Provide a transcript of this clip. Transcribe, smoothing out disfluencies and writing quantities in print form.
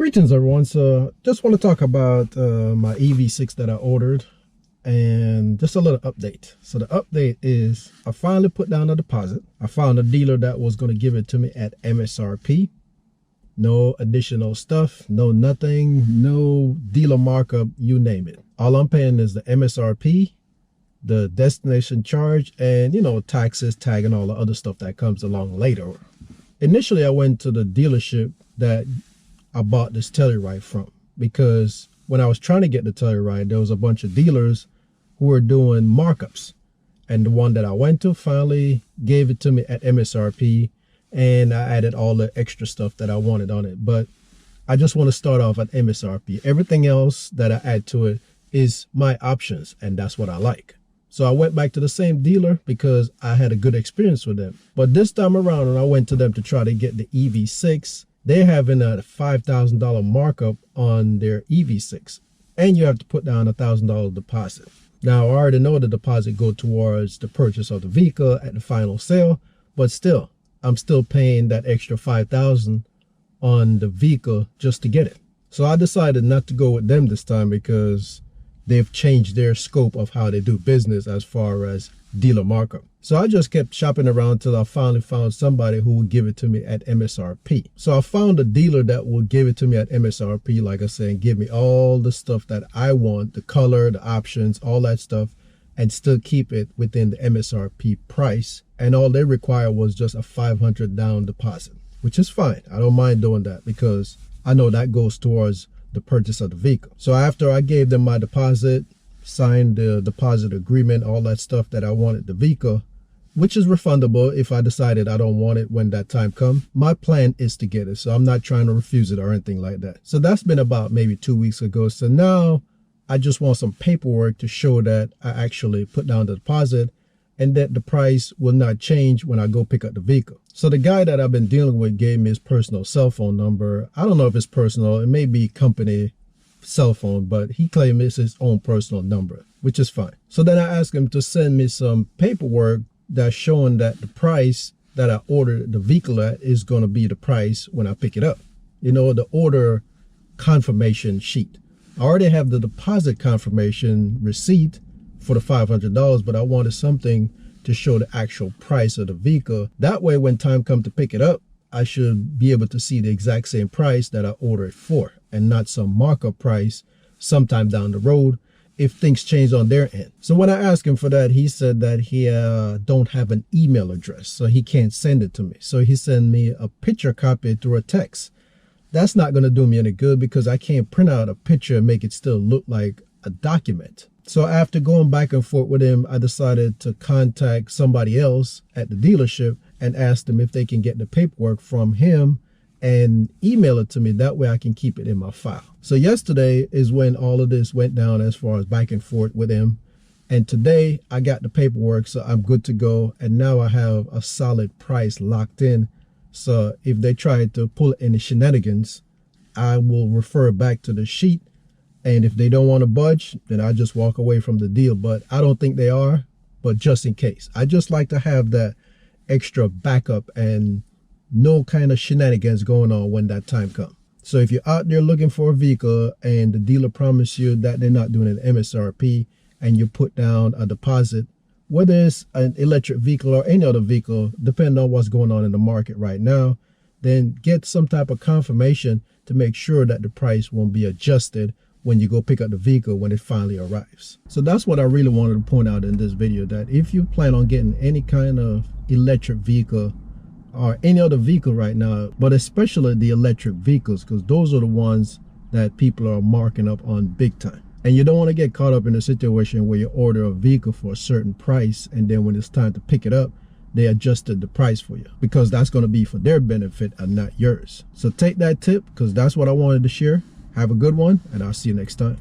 Greetings everyone. So just want to talk about my EV6 that I ordered and just a little update. So the update is I finally put down a deposit. I found a dealer that was going to give it to me at MSRP. No additional stuff, no nothing, no dealer markup, you name it. All I'm paying is the MSRP, the destination charge, and taxes, tag, and all the other stuff that comes along later. Initially I went to the dealership that I bought this Telluride from, because when I was trying to get the Telluride, there was a bunch of dealers who were doing markups, and the one that I went to finally gave it to me at MSRP, and I added all the extra stuff that I wanted on it. But I just want to start off at MSRP. Everything else that I add to it is my options, and that's what I like. So I went back to the same dealer because I had a good experience with them. But this time around, when I went to them to try to get the EV6, they're having a $5,000 markup on their EV6, and you have to put down a $1,000 deposit. Now, I already know the deposit go towards the purchase of the vehicle at the final sale, but still, I'm still paying that extra $5,000 on the vehicle just to get it. So I decided not to go with them this time because they've changed their scope of how they do business as far as dealer markup. So I just kept shopping around till I finally found somebody who would give it to me at MSRP. So I found a dealer that will give it to me at MSRP, like I said, and give me all the stuff that I want, the color, the options, all that stuff, and still keep it within the MSRP price. And all they require was just a $500 down deposit, which is fine. I don't mind doing that because I know that goes towards the purchase of the vehicle. So after I gave them my deposit, signed the deposit agreement, all that stuff that I wanted the vehicle, which is refundable if I decided I don't want it when that time comes. My plan is to get it, so I'm not trying to refuse it or anything like that. So that's been about maybe 2 weeks ago. So now I just want some paperwork to show that I actually put down the deposit and that the price will not change when I go pick up the vehicle. So the guy that I've been dealing with gave me his personal cell phone number. I don't know if it's personal, it may be company cell phone, but he claimed it's his own personal number, which is fine. So then I asked him to send me some paperwork that's showing that the price that I ordered the vehicle at is going to be the price when I pick it up. The order confirmation sheet. I already have the deposit confirmation receipt for the $500, but I wanted something to show the actual price of the vehicle. That way, when time comes to pick it up, I should be able to see the exact same price that I ordered for, and not some markup price sometime down the road if things change on their end. So when I asked him for that, he said that he don't have an email address, so he can't send it to me. So he sent me a picture copy through a text. That's not going to do me any good because I can't print out a picture and make it still look like a document. So after going back and forth with him, I decided to contact somebody else at the dealership and ask them if they can get the paperwork from him and email it to me. That way I can keep it in my file. So yesterday is when all of this went down as far as back and forth with him. And today I got the paperwork, so I'm good to go. And now I have a solid price locked in. So if they try to pull any shenanigans, I will refer back to the sheet. And if they don't want to budge, then I just walk away from the deal. But I don't think they are, but just in case. I just like to have that extra backup and no kind of shenanigans going on when that time comes. So if you're out there looking for a vehicle and the dealer promised you that they're not doing an MSRP and you put down a deposit, whether it's an electric vehicle or any other vehicle, depending on what's going on in the market right now, then get some type of confirmation to make sure that the price won't be adjusted when you go pick up the vehicle when it finally arrives. So that's what I really wanted to point out in this video, that if you plan on getting any kind of electric vehicle or any other vehicle right now, but especially the electric vehicles, because those are the ones that people are marking up on big time. And you don't want to get caught up in a situation where you order a vehicle for a certain price and then when it's time to pick it up, they adjusted the price for you, because that's going to be for their benefit and not yours. So take that tip, because that's what I wanted to share. Have a good one, and I'll see you next time.